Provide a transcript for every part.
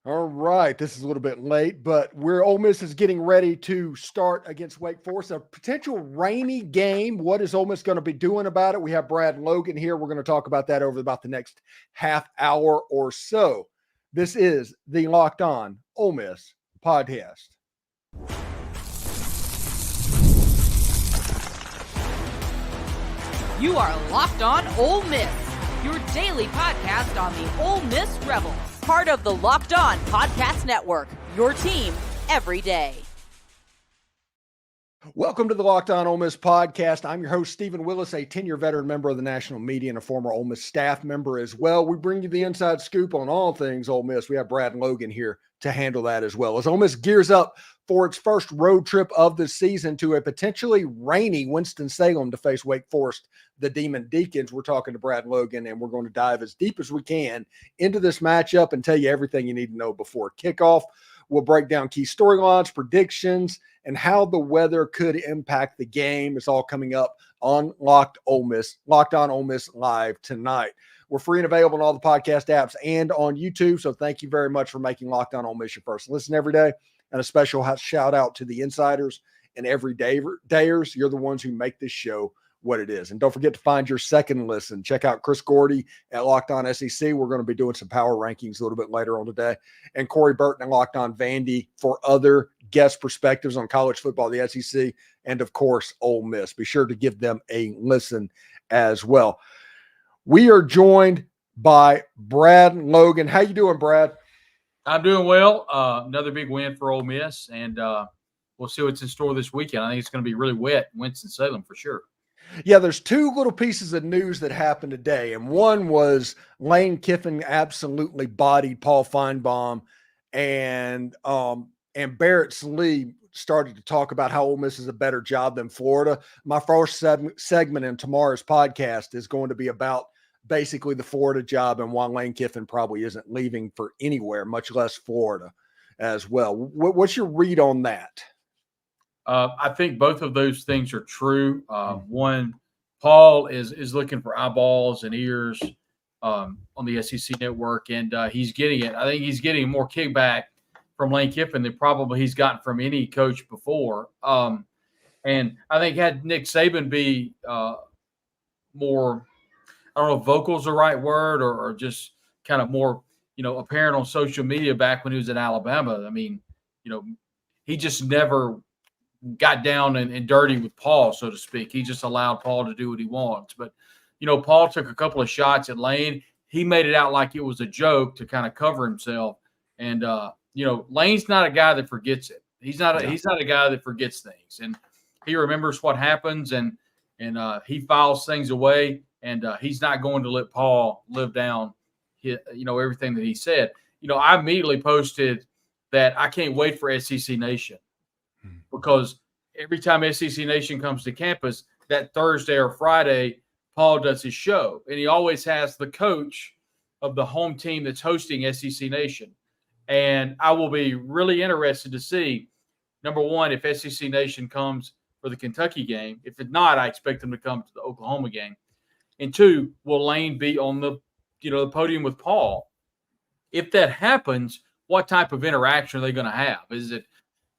All right, this is a little bit late, but Ole Miss is getting ready to start against Wake Forest, a potential rainy game. What is Ole Miss going to be doing about it? We have Brad Logan here. We're going to talk about that over about the next half hour or so. This is the Locked On Ole Miss Podcast. You are Locked On Ole Miss, your daily podcast on the Ole Miss Rebels. Part of the Locked On Podcast Network, your team every day. Welcome to the Locked On Ole Miss Podcast. I'm your host, Steven Willis, a 10-year veteran member of the national media and a former Ole Miss staff member as well. We bring you the inside scoop on all things Ole Miss. We have Brad Logan here to handle that as well. As Ole Miss gears up for its first road trip of the season to a potentially rainy Winston-Salem to face Wake Forest, the Demon Deacons, we're talking to Brad Logan, and we're going to dive as deep as we can into this matchup and tell you everything you need to know before kickoff. We'll break down key storylines, predictions, and how the weather could impact the game. It's all coming up on Locked On Ole Miss Live tonight. We're free and available on all the podcast apps and on YouTube, so thank you very much for making Locked On Ole Miss your first listen every day. And a special shout out to the insiders and everydayers. You're the ones who make this show what it is. And don't forget to find your second listen. Check out Chris Gordy at Locked On SEC. We're going to be doing some power rankings a little bit later on today. And Corey Burton and Locked On Vandy for other guest perspectives on college football, the SEC, and of course, Ole Miss. Be sure to give them a listen as well. We are joined by Brad Logan. How you doing, Brad? I'm doing well. Another big win for Ole Miss, and we'll see what's in store this weekend. I think it's going to be really wet in Winston-Salem for sure. Yeah, there's two little pieces of news that happened today, and one was Lane Kiffin absolutely bodied Paul Feinbaum, and Barrett Lee started to talk about how Ole Miss is a better job than Florida. My first segment in tomorrow's podcast is going to be about basically the Florida job and why Lane Kiffin probably isn't leaving for anywhere, much less Florida as well. What's your read on that? I think both of those things are true. One, Paul is looking for eyeballs and ears on the SEC network, and he's getting it. I think he's getting more kickback from Lane Kiffin than probably he's gotten from any coach before. And I think had Nick Saban be more, I don't know if vocal is the right word, or just kind of more, apparent on social media back when he was at Alabama. I mean, he just never got down and dirty with Paul, so to speak. He just allowed Paul to do what he wants. But, Paul took a couple of shots at Lane. He made it out like it was a joke to kind of cover himself. And, Lane's not a guy that forgets it. He's not a guy that forgets things. And he remembers what happens, and he files things away. And he's not going to let Paul live down, everything that he said. I immediately posted that I can't wait for SEC Nation, because every time SEC Nation comes to campus, that Thursday or Friday, Paul does his show. And he always has the coach of the home team that's hosting SEC Nation. And I will be really interested to see, number one, if SEC Nation comes for the Kentucky game. If it's not, I expect them to come to the Oklahoma game. And two, will Lane be on the podium with Paul? If that happens, what type of interaction are they going to have? Is it,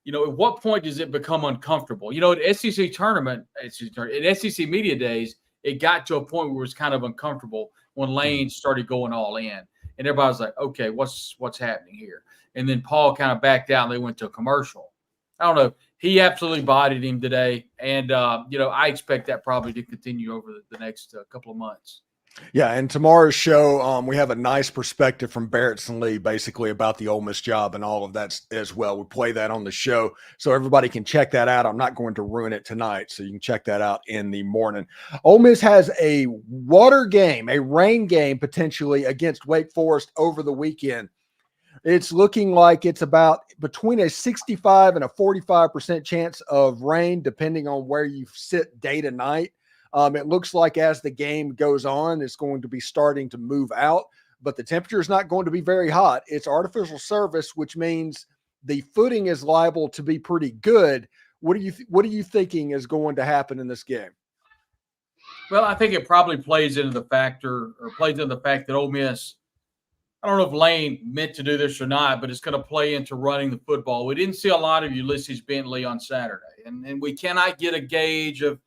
at what point does it become uncomfortable? At SEC tournament, at SEC media days, it got to a point where it was kind of uncomfortable when Lane started going all in. And everybody was like, okay, what's happening here? And then Paul kind of backed out and they went to a commercial. I don't know. He absolutely bodied him today. And, I expect that probably to continue over the next couple of months. Yeah, and tomorrow's show, we have a nice perspective from Barrett Lee, basically about the Ole Miss job and all of that as well. We play that on the show, so everybody can check that out. I'm not going to ruin it tonight, so you can check that out in the morning. Ole Miss has a water game, a rain game potentially against Wake Forest over the weekend. It's looking like it's about between a 65 and a 45% chance of rain, depending on where you sit day to night. It looks like as the game goes on, it's going to be starting to move out, but the temperature is not going to be very hot. It's artificial surface, which means the footing is liable to be pretty good. What are you thinking is going to happen in this game? Well, I think it probably plays into the fact that Ole Miss I don't know if Lane meant to do this or not, but it's going to play into running the football. We didn't see a lot of Ulysses Bentley on Saturday, and we cannot get a gauge of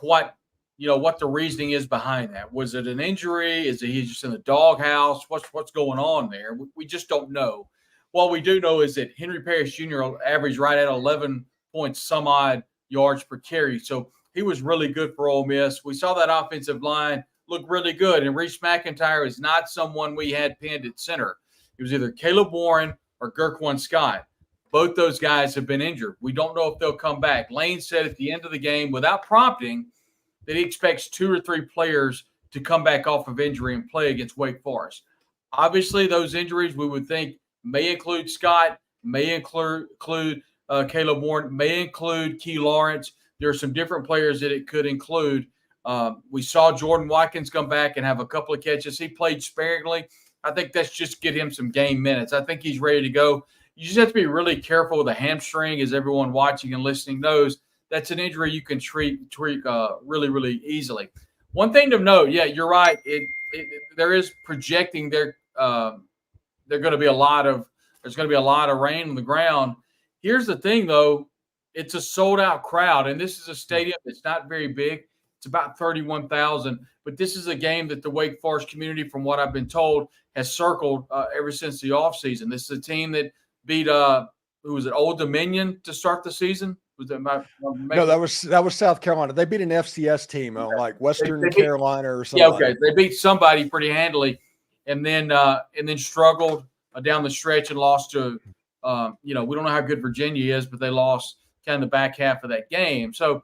what what the reasoning is behind that. Was it an injury? Is he just in the doghouse? What's going on there? We just don't know. What we do know is that Henry Parrish Jr. averaged right at 11 points some odd yards per carry, so he was really good for Ole Miss. We saw that offensive line look really good, and Reese McIntyre is not someone we had pinned at center. It was either Caleb Warren or Gerquan Scott. Both those guys have been injured. We don't know if they'll come back. Lane said at the end of the game, without prompting, that he expects 2 or 3 players to come back off of injury and play against Wake Forest. Obviously, those injuries we would think may include Scott, may include Caleb Warren, may include Key Lawrence. There are some different players that it could include. We saw Jordan Watkins come back and have a couple of catches. He played sparingly. I think that's just get him some game minutes. I think he's ready to go. You just have to be really careful with a hamstring, as everyone watching and listening knows. That's an injury you can treat really, really easily. One thing to note, yeah, you're right. There is projecting there's going to be a lot of rain on the ground. Here's the thing, though. It's a sold-out crowd, and this is a stadium that's not very big. It's about 31,000, but this is a game that the Wake Forest community, from what I've been told, has circled ever since the offseason. This is a team that beat who was it, Old Dominion to start the season? Was that no, that was South Carolina. They beat an FCS team on like Western Carolina or something. Yeah, okay. They beat somebody pretty handily, and then struggled down the stretch and lost to we don't know how good Virginia is, but they lost kind of the back half of that game. So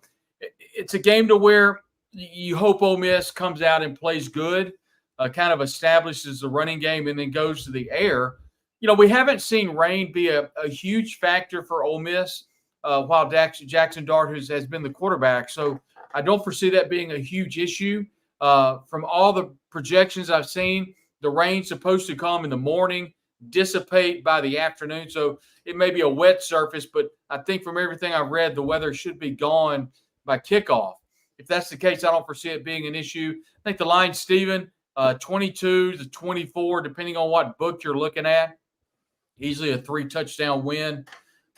it's a game to where you hope Ole Miss comes out and plays good, kind of establishes the running game, and then goes to the air. We haven't seen rain be a huge factor for Ole Miss while Jackson Dart has been the quarterback. So I don't foresee that being a huge issue. From all the projections I've seen, the rain's supposed to come in the morning, dissipate by the afternoon. So it may be a wet surface, but I think from everything I've read, the weather should be gone by kickoff. If that's the case, I don't foresee it being an issue. I think the line, Steven, 22-24, depending on what book you're looking at. Easily a 3-touchdown win.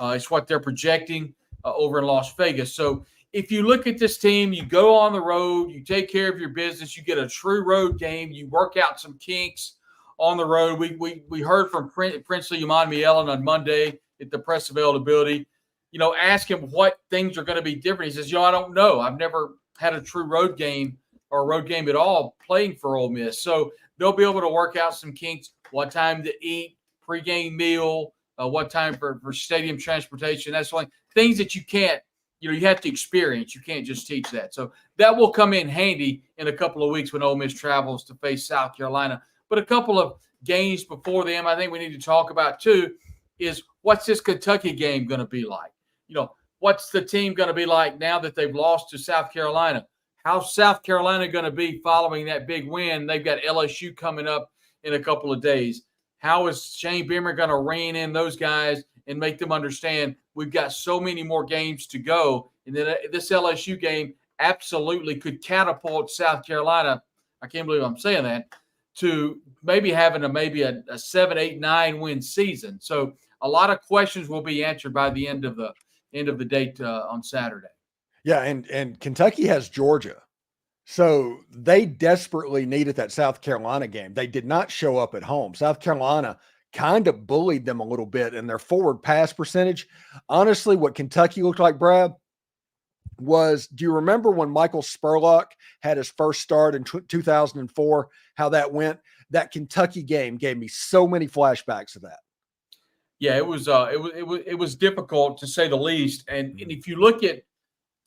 It's what they're projecting over in Las Vegas. So if you look at this team, you go on the road, you take care of your business, you get a true road game, you work out some kinks on the road. We heard from Princely Imani Ellen on Monday at the press availability. Ask him what things are going to be different. He says, I don't know. I've never had a true road game or a road game at all playing for Ole Miss. So they'll be able to work out some kinks, what time to eat, pregame meal, what time for stadium transportation. That's like things that you can't, you have to experience. You can't just teach that. So that will come in handy in a couple of weeks when Ole Miss travels to face South Carolina. But a couple of games before them I think we need to talk about too is what's this Kentucky game going to be like? What's the team going to be like now that they've lost to South Carolina? How's South Carolina going to be following that big win? They've got LSU coming up in a couple of days. How is Shane Beamer going to rein in those guys and make them understand we've got so many more games to go? And then this LSU game absolutely could catapult South Carolina, I can't believe I'm saying that, to maybe having a 7, 8, 9 win season. So a lot of questions will be answered by the end of the date on Saturday. Yeah, and Kentucky has Georgia. So they desperately needed that South Carolina game. They did not show up at home. South Carolina kind of bullied them a little bit in their forward pass percentage. Honestly, what Kentucky looked like, Brad, was, do you remember when Michael Spurlock had his first start in 2004, how that went? That Kentucky game gave me so many flashbacks of that. Yeah, it was difficult to say the least. And if you look at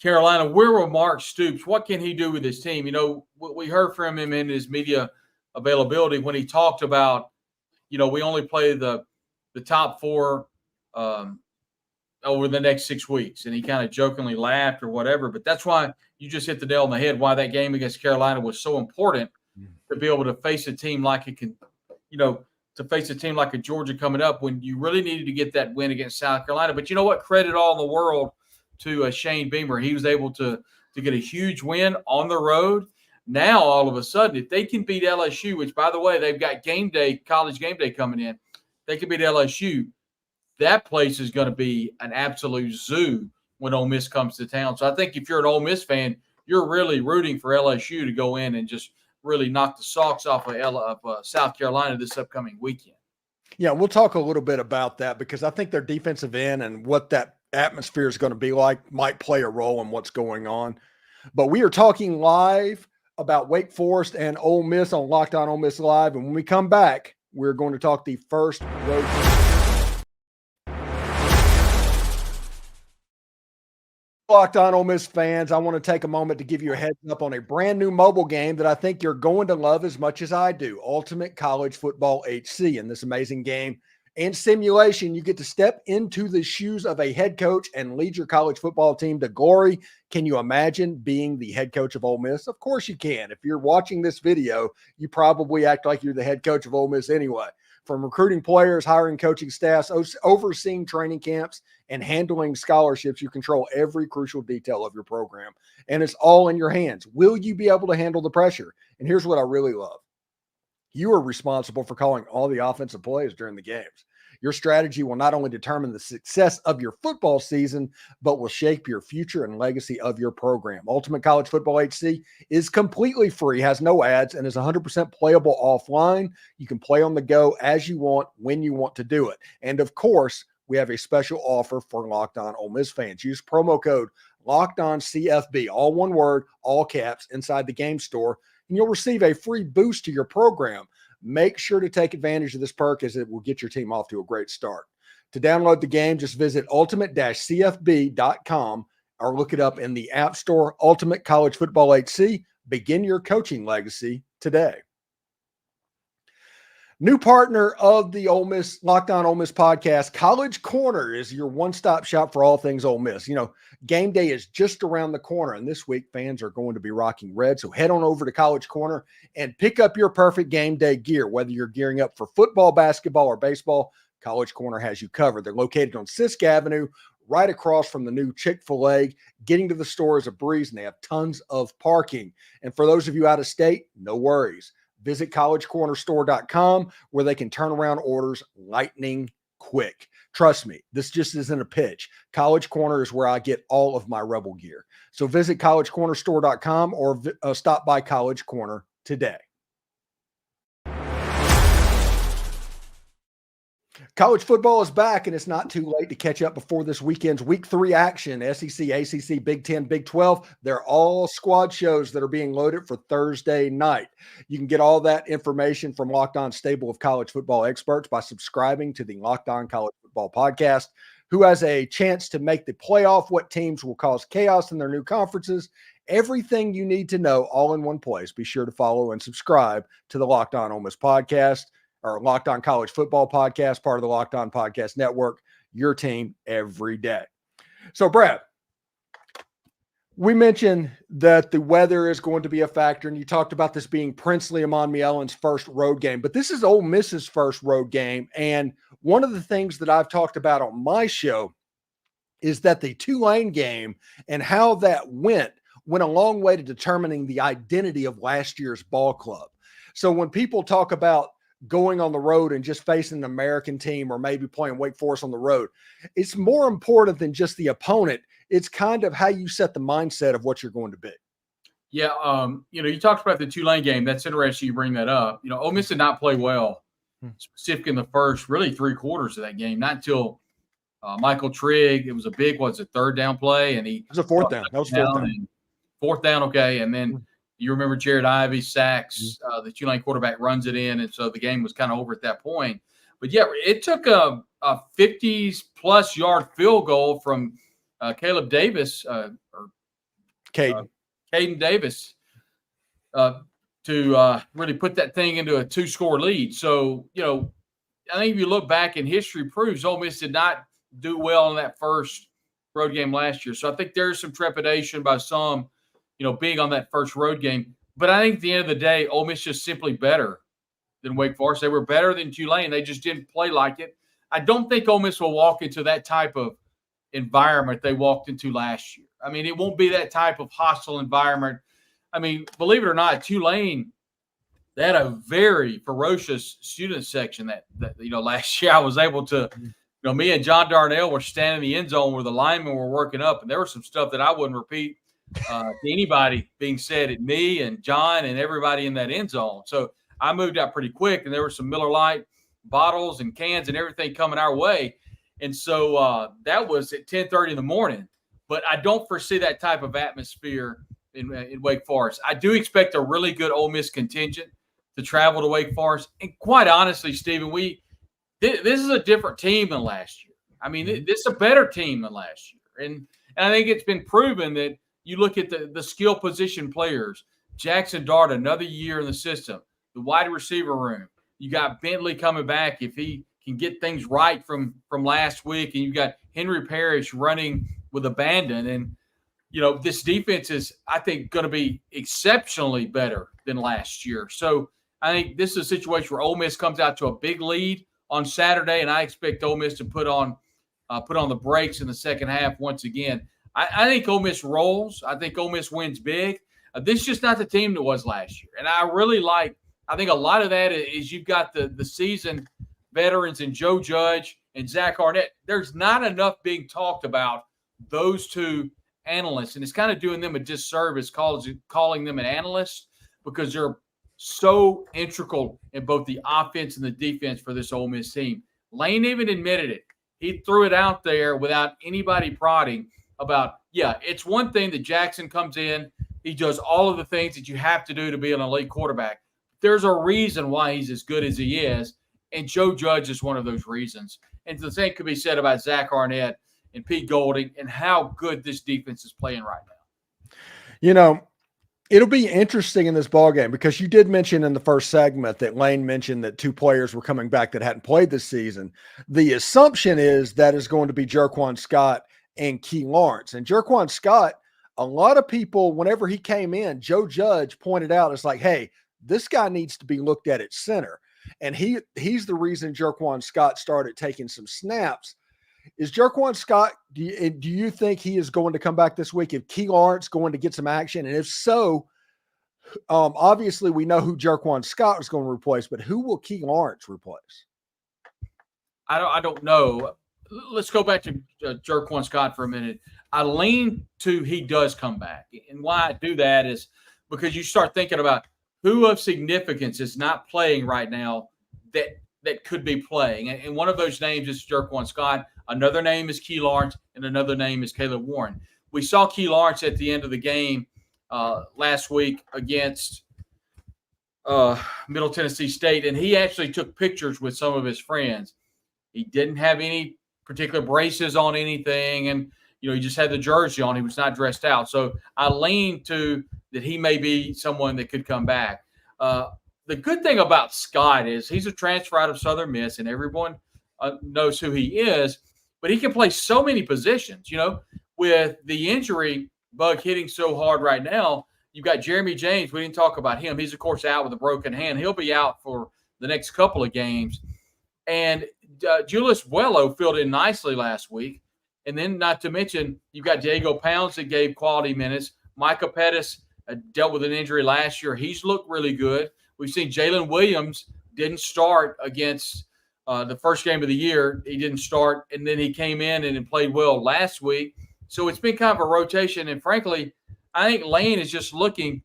Carolina, where were Mark Stoops? What can he do with his team? We heard from him in his media availability when he talked about, we only play the top 4 over the next 6 weeks. And he kind of jokingly laughed or whatever. But that's why you just hit the nail on the head, why that game against Carolina was so important to be able to face a team like it can, to face a team like a Georgia coming up when you really needed to get that win against South Carolina. But you know what? Credit all in the world to Shane Beamer. He was able to get a huge win on the road. Now, all of a sudden, if they can beat LSU, which, by the way, they've got college game day coming in, they can beat LSU. That place is going to be an absolute zoo when Ole Miss comes to town. So I think if you're an Ole Miss fan, you're really rooting for LSU to go in and just really knock the socks off of South Carolina this upcoming weekend. Yeah, we'll talk a little bit about that because I think their defensive end and what that atmosphere is going to be like might play a role in what's going on. But we are talking live about Wake Forest and Ole Miss on Locked On Ole Miss Live. And when we come back, we're going to talk the first road Locked On Ole Miss fans, I want to take a moment to give you a heads up on a brand new mobile game that I think you're going to love as much as I do, Ultimate College Football HC. In this amazing game and simulation, you get to step into the shoes of a head coach and lead your college football team to glory. Can you imagine being the head coach of Ole Miss? Of course you can. If you're watching this video, you probably act like you're the head coach of Ole Miss anyway. From recruiting players, hiring coaching staffs, overseeing training camps, and handling scholarships, you control every crucial detail of your program. And it's all in your hands. Will you be able to handle the pressure? And here's what I really love. You are responsible for calling all the offensive plays during the games. Your strategy will not only determine the success of your football season, but will shape your future and legacy of your program. Ultimate College Football HC is completely free, has no ads, and is 100% playable offline. You can play on the go as you want, when you want to do it. And of course, we have a special offer for Locked On Ole Miss fans. Use promo code LOCKEDONCFB, all one word, all caps, inside the game store, and you'll receive a free boost to your program. Make sure to take advantage of this perk as it will get your team off to a great start. To download the game, just visit ultimate-cfb.com or look it up in the App Store. Ultimate College Football HC. Begin your coaching legacy today. New partner of the Ole Miss Locked On Ole Miss podcast, College Corner is your one-stop shop for all things Ole Miss. You know, game day is just around the corner, and this week fans are going to be rocking red. So head on over to College Corner and pick up your perfect game day gear. Whether you're gearing up for football, basketball, or baseball, College Corner has you covered. They're located on Sisk Avenue, right across from the new Chick-fil-A. Getting to the store is a breeze, and they have tons of parking. And for those of you out of state, no worries. Visit collegecornerstore.com where they can turn around orders lightning quick. Trust me, this just isn't a pitch. College Corner is where I get all of my Rebel gear. So visit collegecornerstore.com or stop by College Corner today. College football is back, and it's not too late to catch up before this weekend's Week 3 action. SEC, ACC, Big 10, Big 12, they're all squad shows that are being loaded for Thursday night. You can get all that information from Locked On stable of college football experts by subscribing to the Locked On College Football podcast. Who has a chance to make the playoff, what teams will cause chaos in their new conferences, everything you need to know all in one place. Be sure to follow and subscribe to the Locked On Ole Miss podcast, or Locked On College Football podcast, part of the Locked On Podcast Network, your team every day. So, Brad, we mentioned that the weather is going to be a factor, and you talked about this being Princely Amon Mielen's first road game, but this is Ole Miss's first road game, and one of the things that I've talked about on my show is that the Tulane game and how that went a long way to determining the identity of last year's ball club. So when people talk about going on the road and just facing an American team or maybe playing Wake Forest on the road, it's more important than just the opponent. It's kind of how you set the mindset of what you're going to be. Yeah, you talked about the Tulane game. That's interesting you bring that up. Ole Miss did not play well, specifically in the first, really 3 quarters of that game. Not until Michael Trigg, it was a big, third down play, and it was a fourth down. That was fourth down. Fourth down, okay, and then you remember Jared Ivey sacks, the Tulane quarterback runs it in, and so the game was kind of over at that point. But, yeah, it took a 50-plus yard field goal from Caleb Davis Caden Davis to really put that thing into a 2-score lead. So, I think if you look back and history proves Ole Miss did not do well in that first road game last year. So I think there's some trepidation by some, being on that first road game. But I think at the end of the day, Ole Miss just simply better than Wake Forest. They were better than Tulane. They just didn't play like it. I don't think Ole Miss will walk into that type of environment they walked into last year. I mean, it won't be that type of hostile environment. I mean, believe it or not, Tulane, they had a very ferocious student section that last year I was able to, me and John Darnell were standing in the end zone where the linemen were working up, and there was some stuff that I wouldn't repeat to anybody being said at me and John and everybody in that end zone. So I moved out pretty quick, and there were some Miller Lite bottles and cans and everything coming our way. And so that was at 10:30 in the morning. But I don't foresee that type of atmosphere in Wake Forest. I do expect a really good Ole Miss contingent to travel to Wake Forest. And quite honestly, Steven, this is a different team than last year. I mean, this is a better team than last year. And I think it's been proven that you look at the skill position players, Jackson Dart, another year in the system, the wide receiver room. You got Bentley coming back if he can get things right from last week. And you got Henry Parrish running with abandon. And, this defense is, I think, going to be exceptionally better than last year. So I think this is a situation where Ole Miss comes out to a big lead on Saturday, and I expect Ole Miss to put on the brakes in the second half once again. I think Ole Miss rolls. I think Ole Miss wins big. This is just not the team that was last year. And I think a lot of that is you've got the seasoned veterans in Joe Judge and Zach Arnett. There's not enough being talked about those two analysts, and it's kind of doing them a disservice calling them an analyst because they're so integral in both the offense and the defense for this Ole Miss team. Lane even admitted it. He threw it out there without anybody prodding about, it's one thing that Jackson comes in, he does all of the things that you have to do to be an elite quarterback. There's a reason why he's as good as he is, and Joe Judge is one of those reasons. And the same could be said about Zach Arnett and Pete Golding and how good this defense is playing right now. It'll be interesting in this ballgame because you did mention in the first segment that Lane mentioned that two players were coming back that hadn't played this season. The assumption is that is going to be Jerquan Scott and Key Lawrence. And Jerquan Scott, a lot of people, whenever he came in, Joe Judge pointed out, it's like, hey, this guy needs to be looked at center. And he's the reason Jerquan Scott started taking some snaps. Is Jerquan Scott, do you think he is going to come back this week? If Key Lawrence going to get some action? And if so, obviously we know who Jerquan Scott is going to replace, but who will Key Lawrence replace? I don't know. Let's go back to Jerquan Scott for a minute. I lean to he does come back. And why I do that is because you start thinking about who of significance is not playing right now that could be playing. And one of those names is Jerquan Scott. Another name is Key Lawrence, and another name is Caleb Warren. We saw Key Lawrence at the end of the game last week against Middle Tennessee State, and he actually took pictures with some of his friends. He didn't have any particular braces on anything, and he just had the jersey on. He was not dressed out. So I lean to that he may be someone that could come back. The good thing about Scott is he's a transfer out of Southern Miss, and everyone knows who he is, but he can play so many positions. With the injury bug hitting so hard right now, you've got Jeremy James. We didn't talk about him. He's, of course, out with a broken hand. He'll be out for the next couple of games. And Julius Buello filled in nicely last week. And then not to mention, you've got Diego Pounds that gave quality minutes. Micah Pettis dealt with an injury last year. He's looked really good. We've seen Jalen Williams didn't start against the first game of the year. He didn't start, and then he came in and played well last week. So it's been kind of a rotation. And frankly, I think Lane is just looking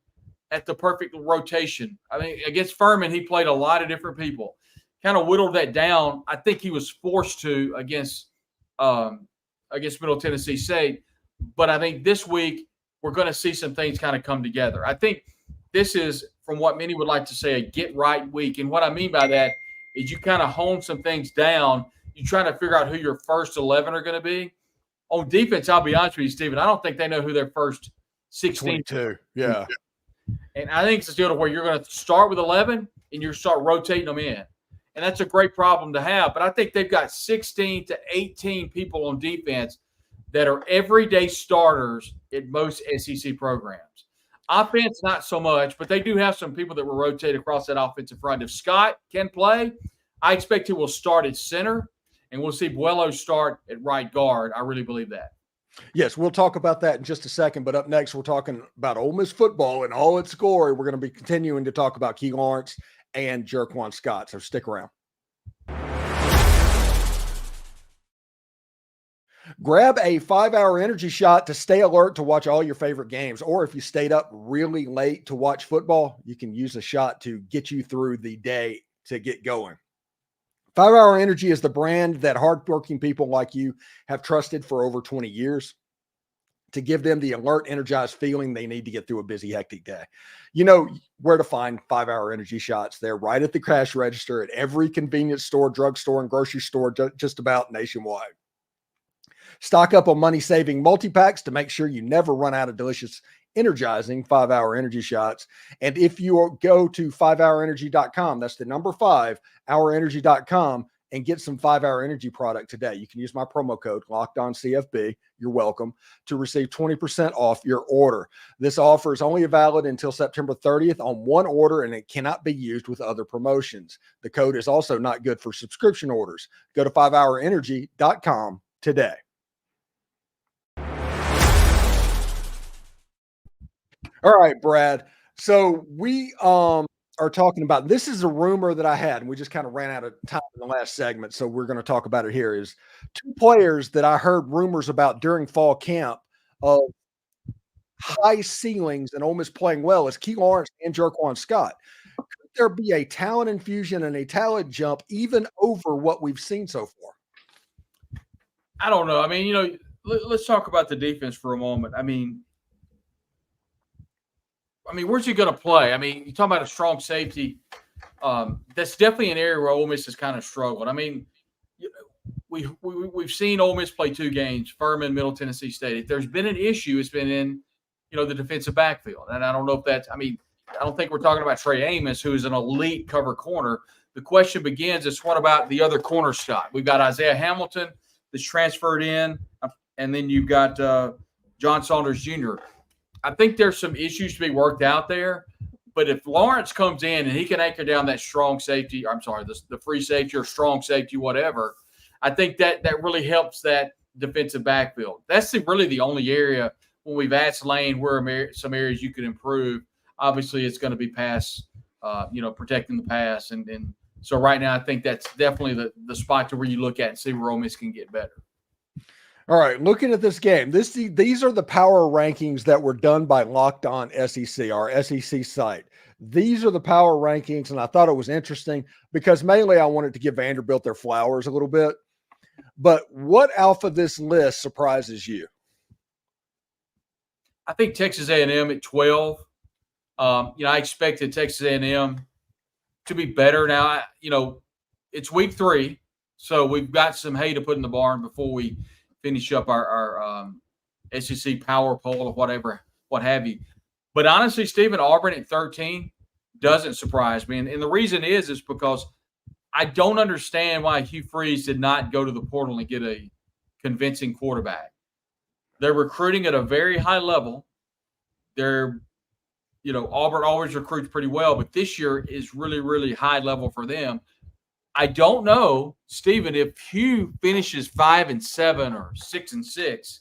at the perfect rotation. I mean, against Furman, he played a lot of different people. Kind of whittled that down. I think he was forced to against Middle Tennessee State. But I think this week we're going to see some things kind of come together. I think this is, from what many would like to say, a get-right week. And what I mean by that is you kind of hone some things down. You try to figure out who your first 11 are going to be. On defense, I'll be honest with you, Steven, I don't think they know who their first 16 22. Yeah. And I think it's a deal to where you're going to start with 11 and you start rotating them in. And that's a great problem to have. But I think they've got 16 to 18 people on defense that are everyday starters at most SEC programs. Offense, not so much, but they do have some people that will rotate across that offensive front. If Scott can play, I expect he will start at center, and we'll see Buello start at right guard. I really believe that. Yes, we'll talk about that in just a second. But up next, we're talking about Ole Miss football and all its glory. We're going to be continuing to talk about Key Lawrence and Jerquan Scott. So stick around. Grab a 5-hour energy shot to stay alert to watch all your favorite games. Or if you stayed up really late to watch football, you can use a shot to get you through the day to get going. 5-Hour Energy is the brand that hardworking people like you have trusted for over 20 years to give them the alert, energized feeling they need to get through a busy, hectic day. You know where to find 5-Hour Energy shots. They're right at the cash register at every convenience store, drugstore, and grocery store just about nationwide. Stock up on money-saving multi-packs to make sure you never run out of delicious, energizing 5-Hour Energy shots. And if you go to 5hourenergy.com, that's the number 5, hourenergy.com, and get some 5-Hour Energy product today. You can use my promo code, LOCKEDONCFB, you're welcome, to receive 20% off your order. This offer is only valid until September 30th on one order, and it cannot be used with other promotions. The code is also not good for subscription orders. Go to 5hourenergy.com today. All right, Brad. So we are talking about, this is a rumor that I had, and we just kind of ran out of time in the last segment, so we're going to talk about it here, is 2 players that I heard rumors about during fall camp of high ceilings and Ole Miss playing well is Key Lawrence and Jerquan Scott. Could there be a talent infusion and a talent jump even over what we've seen so far? I don't know. I mean, let's talk about the defense for a moment. I mean, where's he going to play? I mean, you talk about a strong safety. That's definitely an area where Ole Miss has kind of struggled. I mean, we've seen Ole Miss play 2 games, Furman, Middle Tennessee State. If there's been an issue, it's been in, the defensive backfield. And I don't know if that's – I don't think we're talking about Trey Amos, who is an elite cover corner. The question begins is, what about the other corner spot? We've got Isaiah Hamilton that's transferred in, and then you've got John Saunders Jr. I think there's some issues to be worked out there, but if Lawrence comes in and he can anchor down that strong safety, the free safety or strong safety, whatever, I think that really helps that defensive backfield. That's really the only area when we've asked Lane where some areas you could improve. Obviously, it's going to be pass, protecting the pass. And so right now I think that's definitely the spot to where you look at and see where Ole Miss can get better. All right, looking at this game, these are the power rankings that were done by Locked On SEC, our SEC site. These are the power rankings, and I thought it was interesting because mainly I wanted to give Vanderbilt their flowers a little bit. But what out of this list surprises you? I think Texas A&M at 12. I expected Texas A&M to be better. Now, it's week 3, so we've got some hay to put in the barn before we finish up our SEC power poll or what have you. But honestly, Stephen, Auburn at 13 doesn't surprise me. And the reason is because I don't understand why Hugh Freeze did not go to the portal and get a convincing quarterback. They're recruiting at a very high level. Auburn always recruits pretty well, but this year is really, really high level for them. I don't know, Stephen, if Hugh finishes 5-7 or 6-6,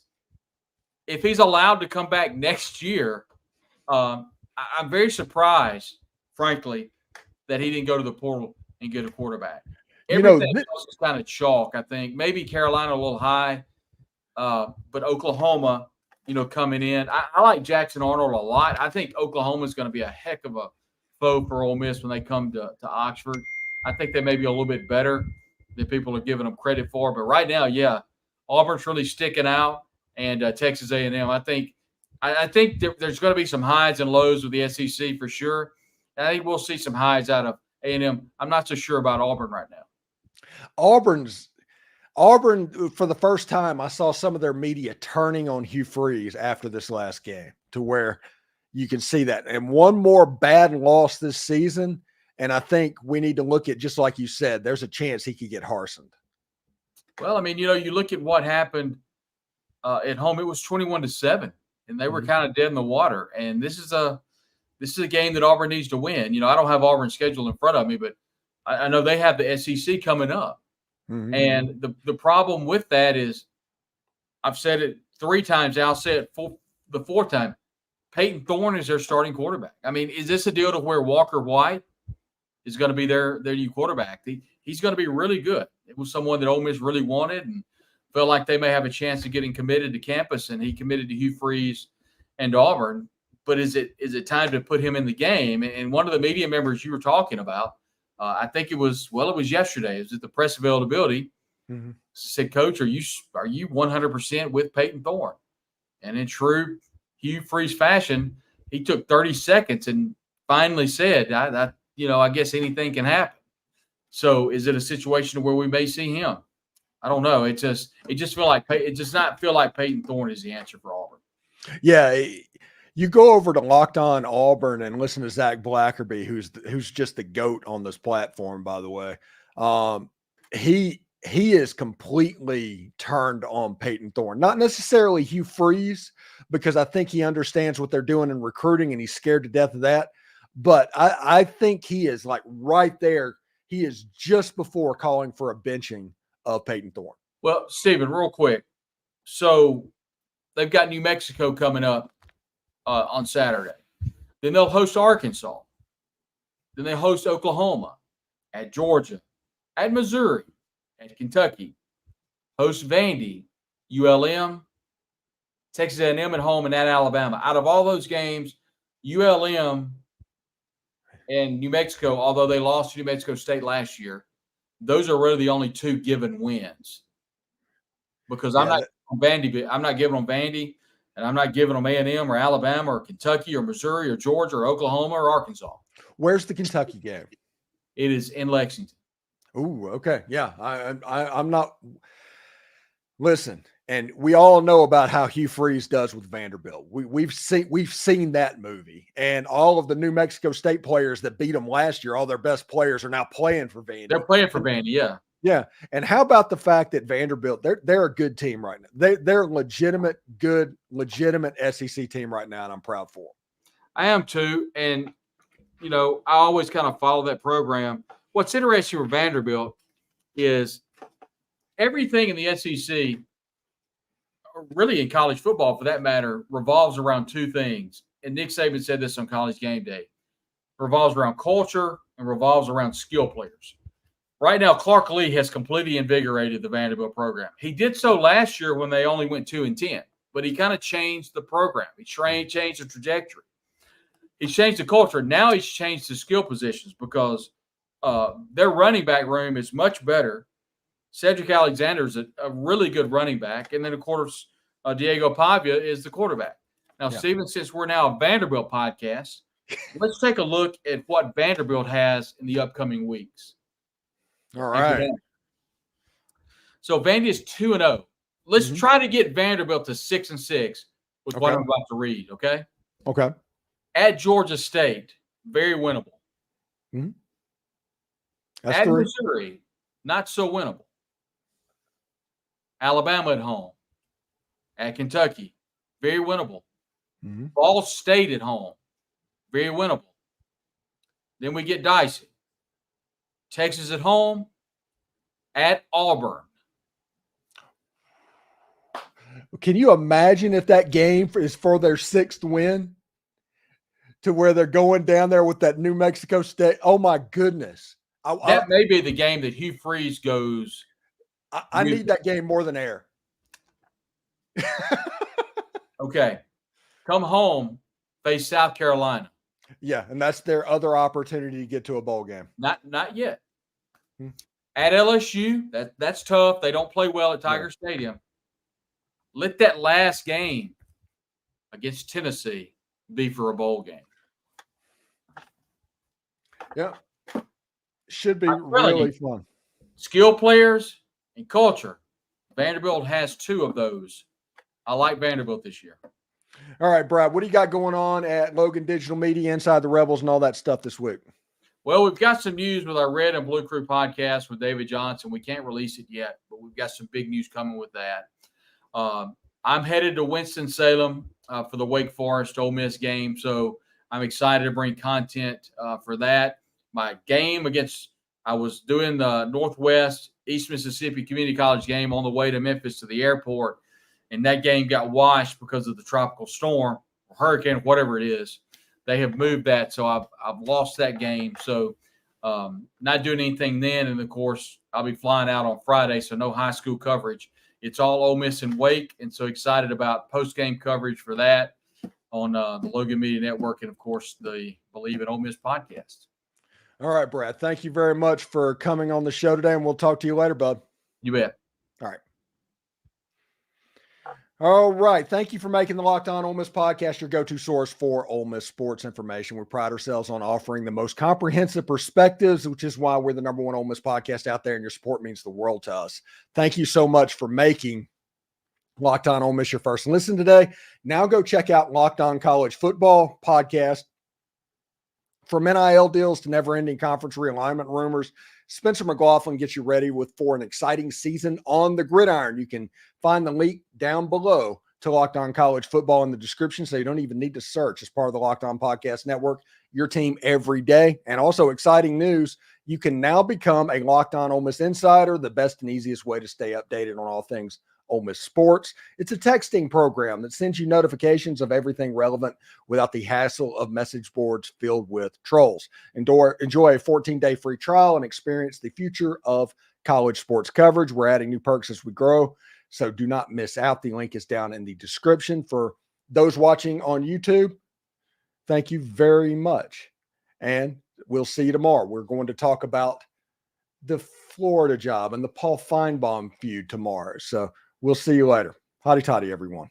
if he's allowed to come back next year, I'm very surprised, frankly, that he didn't go to the portal and get a quarterback. Everything else is kind of chalk, I think. Maybe Carolina a little high, but Oklahoma, coming in. I like Jackson Arnold a lot. I think Oklahoma is going to be a heck of a foe for Ole Miss when they come to Oxford. I think they may be a little bit better than people are giving them credit for. But right now, yeah, Auburn's really sticking out, and Texas A&M. I think there's going to be some highs and lows with the SEC for sure. And I think we'll see some highs out of A&M. I'm not so sure about Auburn right now. Auburn, for the first time, I saw some of their media turning on Hugh Freeze after this last game to where you can see that. And one more bad loss this season, and I think we need to look at, just like you said, there's a chance he could get Harsined. Well, you look at what happened at home. It was 21-7, and they were kind of dead in the water. And this is a game that Auburn needs to win. I don't have Auburn's schedule in front of me, but I know they have the SEC coming up. Mm-hmm. And the problem with that is, I've said it 3 times. I'll say it the 4th time. Peyton Thorne is their starting quarterback. I mean, is this a deal to where Walker White is going to be their new quarterback? He's going to be really good. It was someone that Ole Miss really wanted and felt like they may have a chance of getting committed to campus, and he committed to Hugh Freeze and to Auburn. But is it time to put him in the game? And one of the media members you were talking about, I think it was yesterday. It was at the press availability. Mm-hmm. Said, Coach, are you 100% with Peyton Thorne? And in true Hugh Freeze fashion, he took 30 seconds and finally said, I guess anything can happen. So is it a situation where we may see him? I don't know. It does not feel like Peyton Thorne is the answer for Auburn. Yeah. You go over to Locked On Auburn and listen to Zach Blackerby, who's just the GOAT on this platform, by the way. He is completely turned on Peyton Thorne, not necessarily Hugh Freeze, because I think he understands what they're doing in recruiting and he's scared to death of that. But I think he is like right there. He is just before calling for a benching of Peyton Thorne. Well, Steven, real quick. So they've got New Mexico coming up on Saturday. Then they'll host Arkansas. Then they host Oklahoma, at Georgia, at Missouri, at Kentucky. Host Vandy, ULM, Texas A&M at home, and at Alabama. Out of all those games, ULM and New Mexico, although they lost to New Mexico State last year, those are really the only 2 given wins. Because I'm not giving them Vandy, and I'm not giving them A&M or Alabama or Kentucky or Missouri or Georgia or Oklahoma or Arkansas. Where's the Kentucky game? It is in Lexington. Ooh, okay. Yeah, I'm not – listen, and we all know about how Hugh Freeze does with Vanderbilt. We've seen that movie, and all of the New Mexico State players that beat them last year, all their best players are now playing for Vandy. They're playing for Vandy, yeah. Yeah, and how about the fact that Vanderbilt, they're a good team right now. They're a legitimate SEC team right now, and I'm proud for them. I am too, and I always kind of follow that program. What's interesting for Vanderbilt is everything in the SEC, really in college football for that matter, revolves around 2 things. And Nick Saban said this on College Game Day. Revolves around culture and revolves around skill players. Right now, Clark Lee has completely invigorated the Vanderbilt program. He did so last year when they only went 2-10, but he kind of changed the program. He changed the trajectory. He changed the culture. Now he's changed the skill positions because their running back room is much better. Cedric Alexander is a really good running back. And then, of course, Diego Pavia is the quarterback. Now, yeah. Steven, since we're now a Vanderbilt podcast, let's take a look at what Vanderbilt has in the upcoming weeks. All right. So Vandy is 2-0. Let's try to get Vanderbilt to 6-6 with what I'm about to read. Okay. Okay. At Georgia State, very winnable. Mm-hmm. At Missouri, not so winnable. Alabama at home. At Kentucky, very winnable. Mm-hmm. Ball State at home, very winnable. Then we get dicey. Texas at home, at Auburn. Can you imagine if that game is for their 6th win to where they're going down there with that New Mexico State? Oh, my goodness. That may be the game that Hugh Freeze goes. I need that game more than air. Okay. Come home, face South Carolina. Yeah, and that's their other opportunity to get to a bowl game. Not yet. At LSU, that's tough. They don't play well at Tiger Stadium. Let that last game against Tennessee be for a bowl game. Yeah. Should be really fun. Skill players and culture. Vanderbilt has 2 of those. I like Vanderbilt this year. All right, Brad, what do you got going on at Logan Digital Media, Inside the Rebels, and all that stuff this week? Well, we've got some news with our Red and Blue Crew podcast with David Johnson. We can't release it yet, but we've got some big news coming with that. I'm headed to Winston-Salem for the Wake Forest Ole Miss game, so I'm excited to bring content for that. My game I was doing the Northwest East Mississippi Community College game on the way to Memphis to the airport, and that game got washed because of the tropical storm, or hurricane, whatever it is. They have moved that, so I've lost that game. So not doing anything then, and of course I'll be flying out on Friday, so no high school coverage. It's all Ole Miss and Wake, and so excited about post-game coverage for that on the Logan Media Network, and of course the BLEAV in Ole Miss podcast. All right, Brad. Thank you very much for coming on the show today, and we'll talk to you later, bud. You bet. All right. All right. Thank you for making the Locked On Ole Miss podcast your go-to source for Ole Miss sports information. We pride ourselves on offering the most comprehensive perspectives, which is why we're the #1 Ole Miss podcast out there, and your support means the world to us. Thank you so much for making Locked On Ole Miss your first listen today. Now go check out Locked On College Football podcast. From NIL deals to never-ending conference realignment rumors, Spencer McLaughlin gets you ready for an exciting season on the gridiron. You can find the link down below to Locked On College Football in the description, so you don't even need to search. As part of the Locked On Podcast Network, your team every day. And also exciting news, you can now become a Locked On Ole Miss Insider, the best and easiest way to stay updated on all things Ole Miss sports. It's a texting program that sends you notifications of everything relevant without the hassle of message boards filled with trolls. Enjoy a 14-day free trial and experience the future of college sports coverage. We're adding new perks as we grow, so do not miss out. The link is down in the description. For those watching on YouTube, thank you very much, and we'll see you tomorrow. We're going to talk about the Florida job and the Paul Feinbaum feud tomorrow, so we'll see you later. Hotty toddy, everyone.